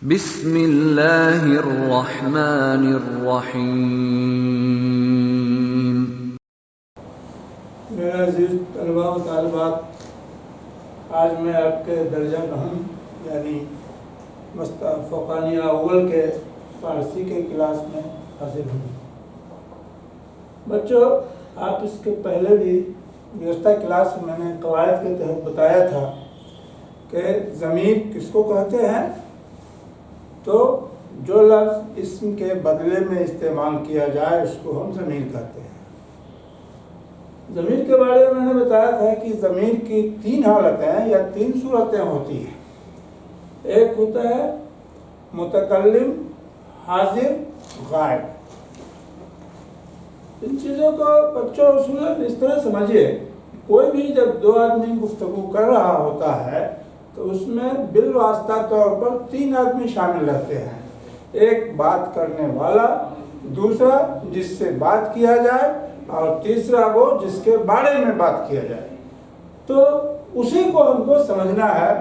بسم اللہ الرحمن الرحیم۔ میرے عزیز طلباء و طالبات، آج میں آپ کے درجہ نهم یعنی فوقانیہ اول کے فارسی کے کلاس میں حاضر ہوں۔ بچوں، آپ اس کے پہلے بھی گزشتہ کلاس میں نے قواعد کے تحت بتایا تھا کہ ضمیر کس کو کہتے ہیں، تو جو لفظ اسم کے بدلے میں استعمال کیا جائے اس کو ہم ضمیر کہتے ہیں۔ ضمیر کے بارے میں نے بتایا تھا کہ ضمیر کی تین حالتیں یا تین صورتیں ہوتی ہیں۔ ایک ہوتا ہے متکلم، حاضر، غائب۔ ان چیزوں کو بچوں اصولاً اس طرح سمجھیے، کوئی بھی جب دو آدمی گفتگو کر رہا ہوتا ہے تو اس میں بالواسطہ طور پر تین آدمی شامل رہتے ہیں۔ ایک بات کرنے والا، دوسرا جس سے بات کیا جائے، اور تیسرا وہ جس کے بارے میں بات کیا جائے۔ تو اسی کو ہم کو سمجھنا ہے۔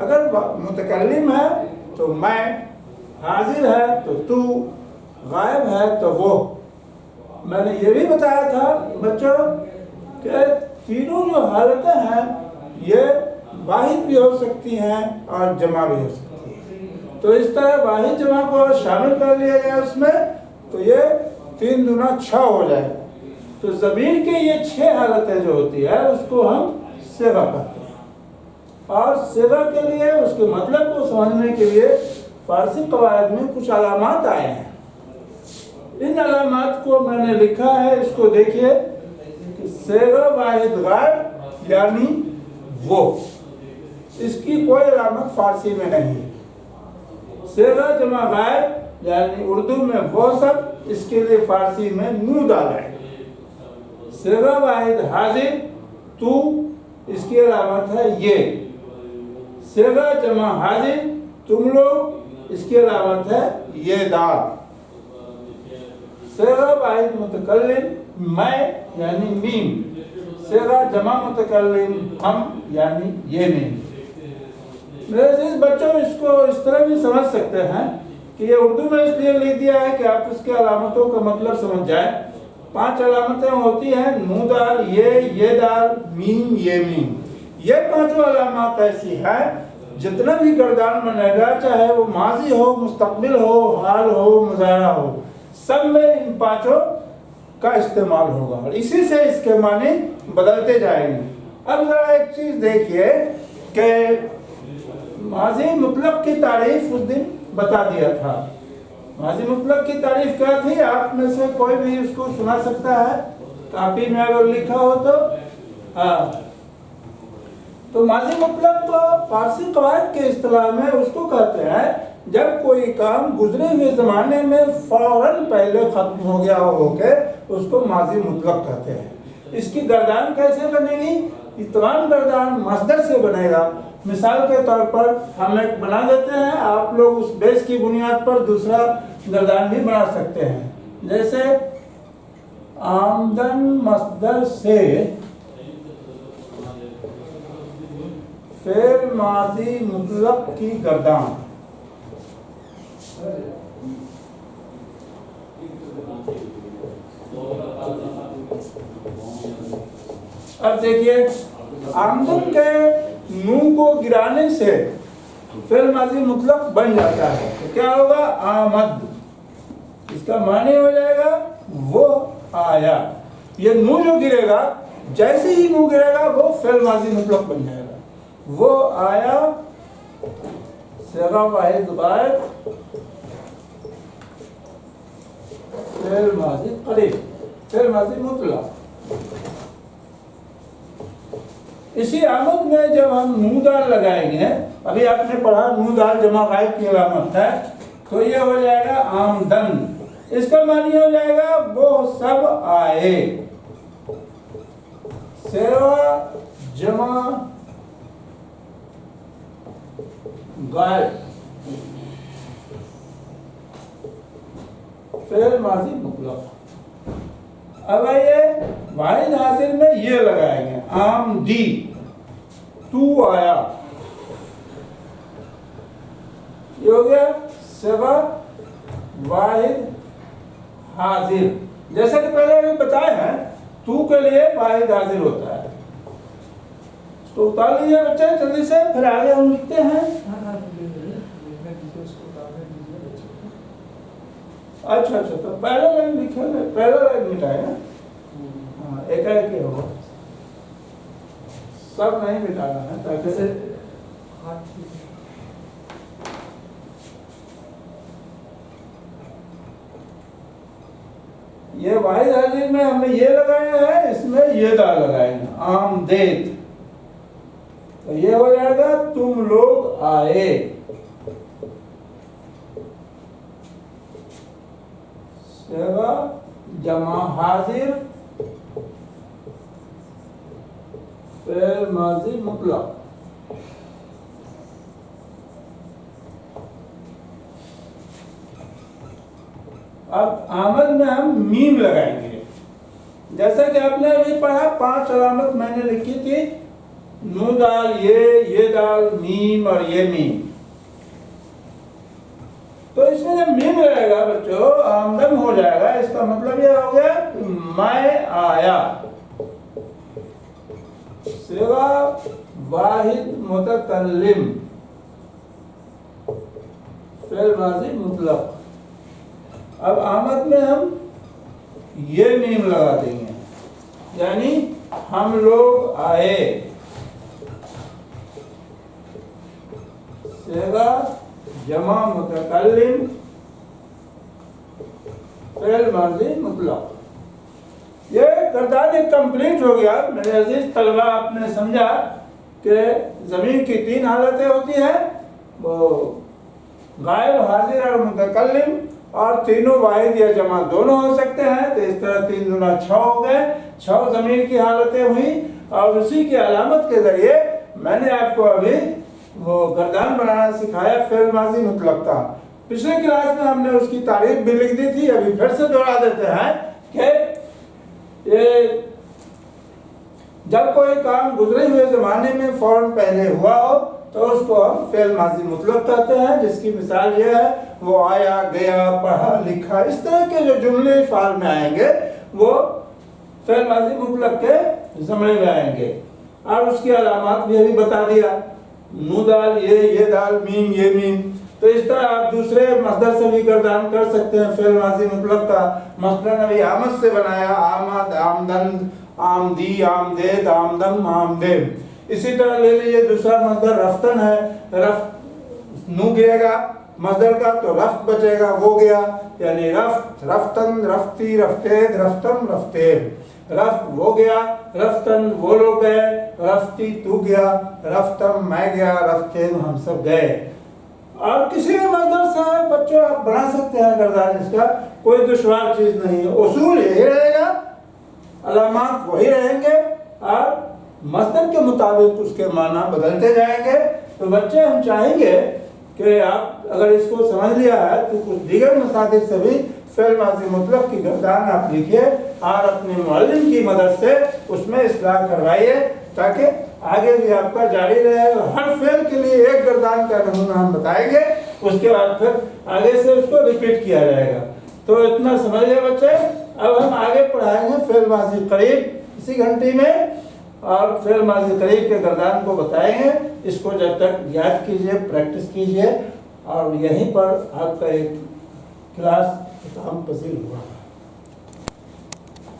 اگر متکلم ہے تو میں، حاضر ہے تو تو، غائب ہے تو وہ۔ میں نے یہ بھی بتایا تھا بچوں کہ تینوں جو حالتیں ہیں یہ واحد بھی ہو سکتی ہیں اور جمع بھی ہو سکتی ہیں۔ تو اس طرح واحد جمع کو شامل کر لیا جائے اس میں تو یہ 3 دونا 6 ہو جائے۔ تو ضمیر کے یہ 6 حالتیں جو ہوتی ہے اس کو ہم صیغہ کہتے ہیں۔ اور صیغہ کے لیے اس کے مطلب کو سمجھنے کے لیے فارسی قواعد میں کچھ علامات آئے ہیں۔ ان علامات کو میں نے لکھا ہے، اس کو دیکھیے کہ صیغہ واحد غائب یعنی وہ، اس کی کوئی علامت فارسی میں نہیں ہے۔ صیغہ جمع غائب یعنی اردو میں وہ سب، اس کے لیے فارسی میں نو ڈالا ہے۔ صیغہ واحد حاضر تو، اس کی علامت ہے یہ۔ صیغہ جمع حاضر تم لوگ، اس کی علامت ہے یہ دال۔ صیغہ واحد متکلم میں یعنی میم۔ صیغہ جمع متکلم ہم یعنی یہ میم۔ میرے عزیز بچوں، اس کو اس طرح بھی سمجھ سکتے ہیں کہ یہ اردو میں اس لیے لکھ دیا ہے کہ آپ اس کے علامتوں کا مطلب سمجھ جائیں۔ 5 علامتیں ہوتی ہیں، نو دال، یہ دال، میم، یہ میم۔ یہ 5 علامات ایسی ہیں جتنا بھی گردان بنے گا، چاہے وہ ماضی ہو، مستقبل ہو، حال ہو، مضارع ہو، سب میں ان 5 کا استعمال ہوگا اور اسی سے اس کے معنی بدلتے جائیں گے۔ اب ذرا ایک چیز دیکھیے کہ ماضی مطلق کی تعریف اس دن بتا دیا تھا۔ ماضی مطلق کی تعریف کیا تھی؟ آپ میں سے کوئی بھی اس کو سنا سکتا ہے؟ کاپی میں اگر لکھا ہو تو ہاں۔ تو ماضی مطلق کو فارسی قواعد کے اصطلاح میں اس کو کہتے ہیں جب کوئی کام گزرے ہوئے زمانے میں فوراً پہلے ختم ہو گیا ہو کے اس کو ماضی مطلق کہتے ہیں۔ اس کی گردان کیسے بنے گی؟ تمام گردان مصدر سے بنے گا۔ مثال کے طور پر ہم ایک بنا دیتے ہیں، آپ لوگ اس بیس کی بنیاد پر دوسرا گردان بھی بنا سکتے ہیں۔ جیسے آمدن مصدر سے فعل ماضی مطلق کی گردان۔ اب دیکھیے، آمدن کے نو کو گرانے سے فعل ماضی مطلق بن جاتا ہے تو کیا ہوگا؟ آمد۔ اس کا معنی ہو جائے گا وہ آیا۔ یہ نو جو گرے گا، جیسے ہی نو گرے گا وہ فعل ماضی مطلق بن جائے گا۔ وہ آیا، صیغہ واحد غائب، فعل ماضی قریب، فعل ماضی مطلق۔ اسی آمد میں جب ہم نو دال لگائیں گے، ابھی آپ نے پڑھا نو دال جمع غائب کی علامت ہے، تو یہ ہو جائے گا آمدن۔ اس کا معنی ہو جائے گا وہ سب آئے۔ صیغہ جمع غائب، فعل ماضی مطلق۔ اب آئیے واحد حاضر میں یہ لگائیں گے، آمدی، تو آیا۔ یہ ہو گیا صیغہ واحد حاضر. جیسا کہ پہلے ابھی بتایا ہے تو کے لیے واحد حاضر ہوتا ہے. اس کو اتار لیجیے بچے جلدی سے, پھر آگے ہم لکھتے ہیں. اچھا تو پہلا لائن لکھا ہے, پہلا لائن مٹائے نا. ہاں ایک ایک ہی ہوگا, سب نہیں مٹانا ہے تاکہ یہ واحد حاضر میں ہم نے یہ لگایا ہے, اس میں یہ دال لگائیں گے آمدید. تو یہ ہو جائے گا تم لوگ آئے. صیغہ جمع حاضر فعل ماضی مطلق. اب آمد میں ہم میم لگائیں گے. جیسا کہ آپ نے ابھی پڑھا 5 علامت میں نے لکھی تھی, نو دال یہ دال میم اور یہ میم. تو اس میں جب میم رہے گا بچوں آمدن ہو جائے گا, اس کا مطلب یہ ہو گیا میں آیا. صیغہ واحد متکلم فعل ماضی مطلق. اب آمد میں ہم یہ میم لگا دیں گے, یعنی ہم لوگ آئے. صیغہ جمع متکلم فعل ماضی مطلق. یہ کردار ایک کمپلیٹ ہو گیا. میرے عزیز طلبہ, آپ نے سمجھا کہ ضمیر کی 3 حالتیں ہوتی ہیں, وہ غائب, حاضر اور متکلم, اور تینوں واحد یا جمع دونوں ہو سکتے ہیں. تو اس طرح 3 دنا 6 ہو گئے. 6 ضمیر کی حالتیں ہوئی, اور اسی کی علامت کے ذریعے میں نے آپ کو ابھی وہ گردان بنانا سکھایا فعل ماضی مطلق کا. پچھلے کلاس میں ہم نے اس کی تعریف بھی لکھ دی تھی, ابھی پھر سے دوہرا دیتے ہیں کہ یہ جب کوئی کام گزرے ہوئے زمانے میں فوراً پہلے ہوا ہو تو اس کو ہم فعل ماضی مطلق کہتے ہیں. جس کی مثال یہ ہے, وہ آیا, گیا, پڑھا, لکھا, اس طرح کے جو جملے فعل میں آئیں گے وہ فعل ماضی مطلق کے زمرے میں آئیں گے. اور اس کی علامات بھی ابھی بتا دیا, نو دال یہ دال, میم یہ میم. تو اس طرح آپ دوسرے مصدر سے بھی گردان کر سکتے ہیں فعل ماضی مطلق کا. مثلاً ابھی آمد سے بنایا, آمد, آمدن, آمدی, آمدید, آمدم, آمدیم. اسی طرح لے لیجیے دوسرا مصدر رفتن ہے. رفت نو گرے گا مصدر کا تو رفت بچے گا, وہ گیا, یعنی رفت, رفتن, رفتی, رفتید, رفتم, رفتیب. رفت وہ گیا, رفتن وہ لوگ گئے, رفتی تو گیا, رفتم میں گیا, رفتید ہم سب گئے. اور کسی بھی مصدر سے بچوں آپ بنا سکتے ہیں گردان, اس کا کوئی دشوار چیز نہیں ہے. اصول یہی رہے گا, علامات وہی رہیں گے, اور مصدر کے مطابق اس کے معنی بدلتے جائیں گے. تو بچے ہم چاہیں گے کہ آپ اگر اس کو سمجھ لیا ہے تو کچھ دیگر مصادر سے بھی فعل ماضی مطلق کی گردان آپ لکھیے, اور اپنے معلم کی مدد سے اس میں اصلاح کروائیے, تاکہ آگے بھی آپ کا جاری رہے. ہر فعل کے لیے ایک گردان کا نمونہ ہم بتائیں گے, اس کے بعد پھر آگے سے اس کو ریپیٹ کیا جائے گا. تو اتنا سمجھ لیں بچے. اب ہم آگے پڑھائیں گے فعل ماضی قریب اسی گھنٹی میں, اور فعل ماضی قریب کے گردان کو بتائیں گے. اس کو جب تک یاد کیجئے, پریکٹس کیجئے, اور یہیں پر آپ کا ایک کلاس ختم پذیر ہوا.